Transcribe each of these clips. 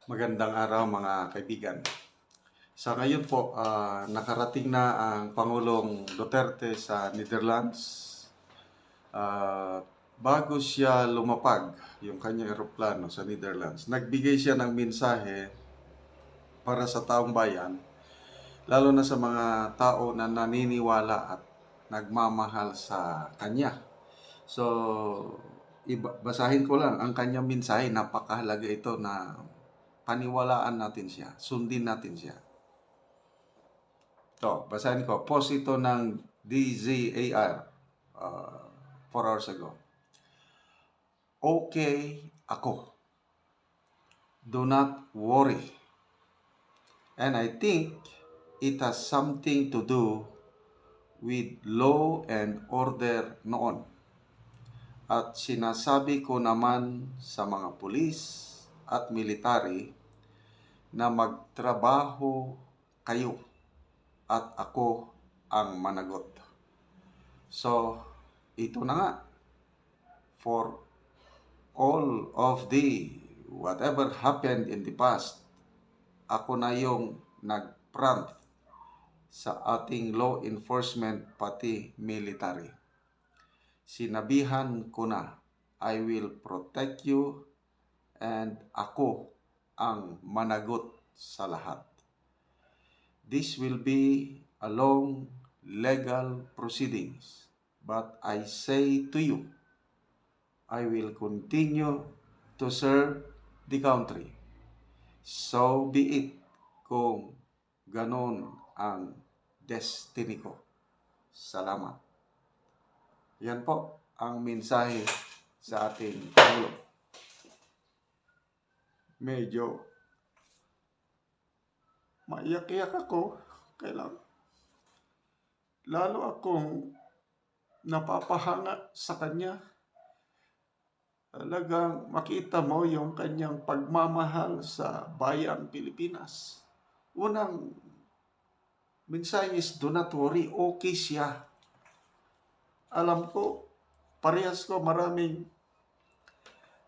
Magandang araw mga kaibigan. Sa ngayon po, nakarating na ang Pangulong Duterte sa Netherlands. Bago siya lumapag, yung kanyang eroplano sa Netherlands, nagbigay siya ng mensahe para sa taong bayan, lalo na sa mga tao na naniniwala at nagmamahal sa kanya. So, basahin ko lang ang kanyang mensahe. Napakahalaga ito na paniwalaan natin siya, sundin natin siya. Basahin ko. Post ito ng DZAR 4 hours ago. Okay ako. Do not worry. And I think it has something to do with law and order noon. At sinasabi ko naman sa mga pulis at military na magtrabaho kayo at ako ang managot. So, ito na nga. For all of the whatever happened in the past, ako na yung nag-prompt sa ating law enforcement pati military. Sinabihan ko na, I will protect you and ako ang managot sa lahat. This will be a long legal proceedings, but I say to you, I will continue to serve the country. So be it kung ganon ang destiny ko. Salamat. Yan po ang mensahe sa ating Pangulo. Medyo maiyak-iyak ako. Kailang lalo akong napapahanga sa kanya. Talagang makita mo yung kanyang pagmamahal sa bayang Pilipinas. Unang mensahe is, do not worry, okay siya. Alam ko, parehas ko maraming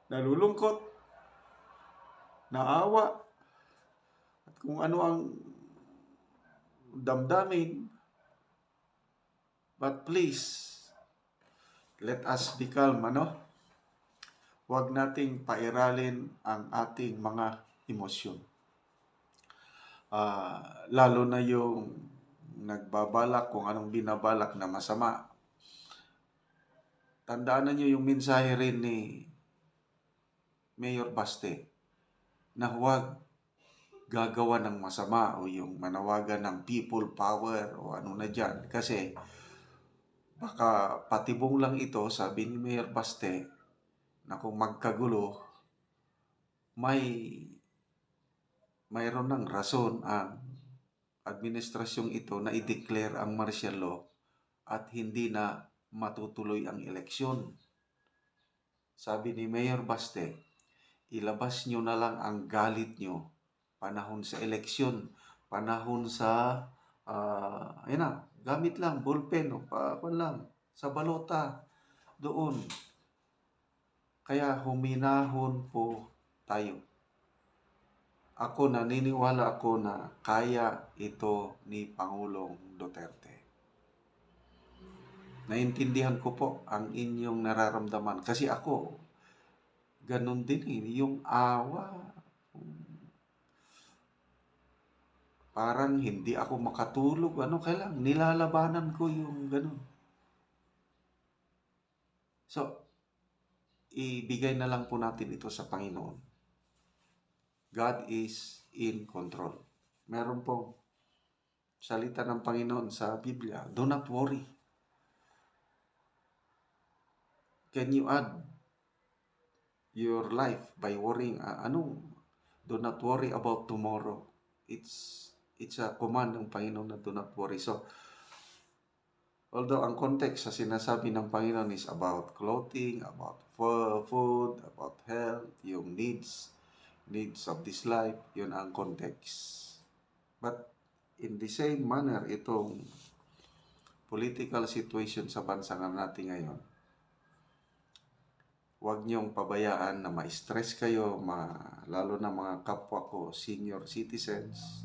nalulungkot, naawa, at kung ano ang damdamin. But please, let us be calm, Huwag nating pairalin ang ating mga emosyon. Lalo na yung nagbabalak kung anong binabalak na masama. Tandaan niyo yung mensahe rin ni Mayor Baste na huwag gagawa ng masama o yung manawagan ng people power o ano na dyan. Kasi baka patibong lang ito, sabi ni Mayor Baste, na kung magkagulo, mayroon ng rason ang administrasyong ito na i-declare ang martial law at hindi na matutuloy ang eleksyon. Sabi ni Mayor Baste, ilabas nyo na lang ang galit nyo panahon sa eleksyon, panahon sa gamit lang, ballpen o lang, sa balota, doon. Kaya huminahon po tayo. Ako naniniwala ako na kaya ito ni Pangulong Duterte. Naintindihan ko po ang inyong nararamdaman. Kasi ako, ganun din yung awa. Parang hindi ako makatulog. Kailang nilalabanan ko yung ganun. So, ibigay na lang po natin ito sa Panginoon. God is in control. Meron pong salita ng Panginoon sa Biblia, do not worry. Can you add your life by worrying? Do not worry about tomorrow. It's a command ng Panginoon na do not worry. So, although ang context sa sinasabi ng Panginoon is about clothing, about food, about health, yung needs of this life, yun ang context. But in the same manner, itong political situation sa bansa natin ngayon, Huwag niyong pabayaan na ma-stress kayo, lalo na mga kapwa ko, senior citizens.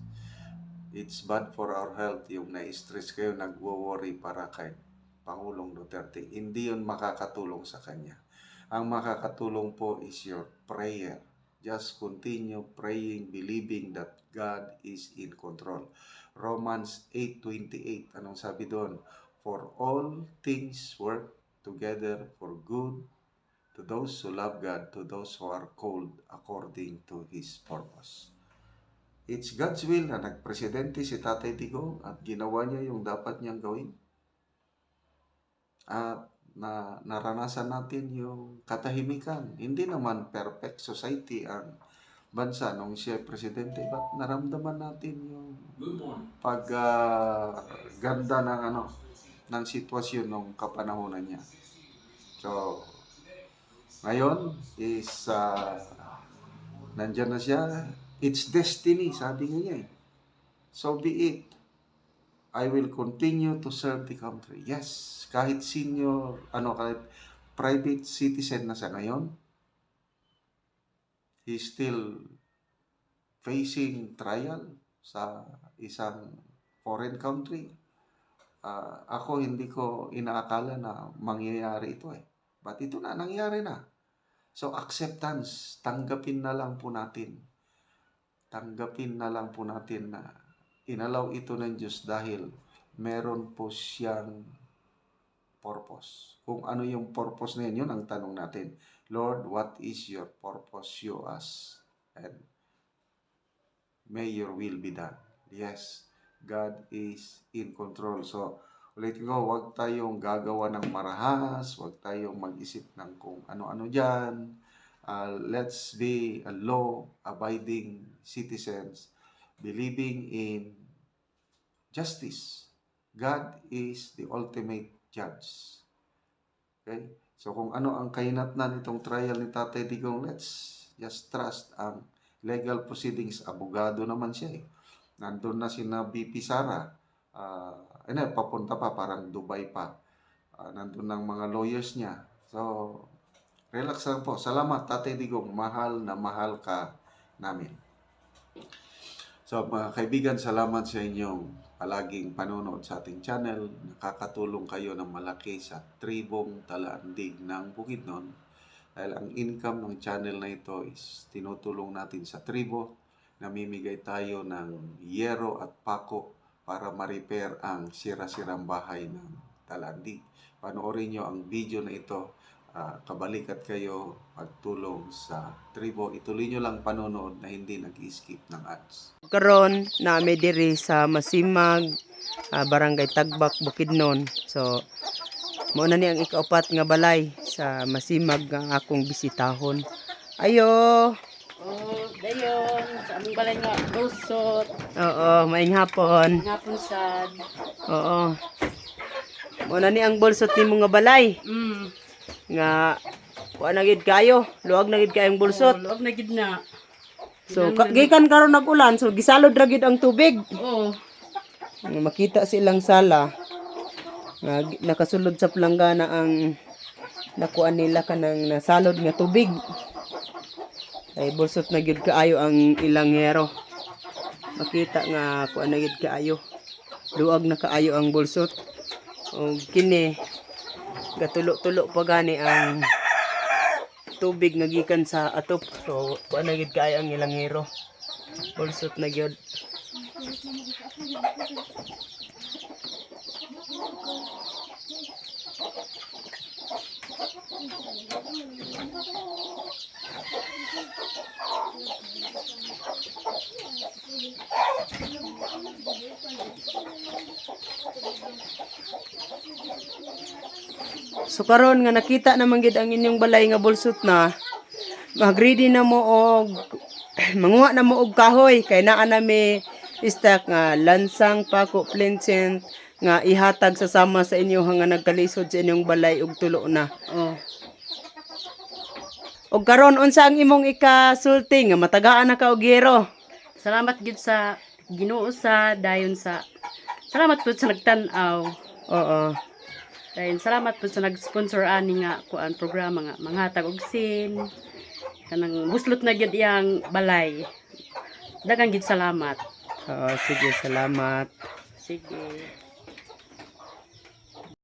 It's bad for our health yung na-stress kayo, nagwo-worry para kay Pangulong Duterte. Hindi yun makakatulong sa kanya. Ang makakatulong po is your prayer. Just continue praying, believing that God is in control. Romans 8:28, anong sabi doon? For all things work together for good to those who love God, to those who are called according to His purpose. It's God's will na nagpresidente si Tatay Digong at ginawa niya yung dapat niyang gawin. At naranasan natin yung katahimikan. Hindi naman perfect society ang bansa nung siya presidente, but naramdaman natin yung ganda ng sitwasyon nung kapanahonan niya. So, ngayon is nandyan na siya. It's destiny, sabi niya eh. So be it. I will continue to serve the country. Yes, kahit senior, kahit private citizen na siya ngayon, he's still facing trial sa isang foreign country. Ako hindi ko inaakala na mangyayari ito eh. But ito na, nangyari na. So acceptance, tanggapin na lang po natin. Tanggapin na lang po natin na inalaw ito ng Diyos dahil meron po siyang purpose. Kung ano yung purpose na yun ang tanong natin. Lord, what is your purpose? Show us. And may your will be done. Yes, God is in control. So, ulitin ko, huwag tayong gagawa ng marahas, huwag tayong mag-isip ng kung ano-ano dyan. Let's be law-abiding citizens, believing in justice. God is the ultimate judge. Okay? So kung ano ang kahinatnan nitong trial ni Tatay Digong, let's just trust ang legal proceedings. Abogado naman siya eh. Nandun na sina BP Sara. Papunta pa, parang Dubai pa. Nandun ng mga lawyers niya. So, relax lang po. Salamat, Tatay Digong. Mahal na mahal ka namin. So, mga kaibigan, salamat sa inyong palaging panonood sa ating channel. Nakakatulong kayo ng malaki sa tribong Talaandig ng Bukidnon. Dahil ang income ng channel na ito is tinutulong natin sa tribo. Namimigay tayo ng yero at pako para ma-repair ang sira-sirang bahay ng Talaandig. Panoorin nyo ang video na ito. Kabalikat kayo pagtulong sa tribo. Ituloy nyo lang panonood na hindi nag-skip ng ads. Karon naami diri sa Masimag, Barangay Tagbak, Bukidnon. So mao na ni ang ikaapat nga balay sa Masimag nga akong bisitahon. Ayo. Oh, dayon sa among balay nga busot. Oo, maayong hapon. Ngapon sad. Oo. Mao na ni ang bulsot nimo nga balay nga wa na gid kayo, luwag na gid kayong bulsot. Oh, luwag na gid na. So gikan karon nag-ulan, so gisalod ra gid ang tubig. Oo. Makita silang sala nga nakasulod sa planggana ang nakuan nila kanang nasalod nga tubig. Ay bulsot na gid kaayo ang ilang hero. Makita nga kuan na gid kaayo. Luwag na kaayo ang bulsot. O kini gatulo-tulo pa gani ang tubig nga gikan sa atop. So kuan na gid kaayo ang ilang hero. Bulsot na gyud. So karon nga nakita naman gid ang inyong balay nga bulsot na, mag-ready na mo og manguha na mo og kahoy kay naa na mi stock nga lansang, pako, plincent nga ihatag sa sama sa inyo nga nagkalisod sa inyong balay og tulo na. Oh. Og karon unsa ang imong ikasulti nga matagaan na ka og yero? Salamat gid sa Ginoo sa dayon sa. Salamat pud sa nagtan-aw. Oo. Dahil salamat po sa nag-sponsor ani nga kuan programa nga manghatag og sin kanang buslot na gyud iyang balay. Daghang gid salamat. Sige, salamat. Sige.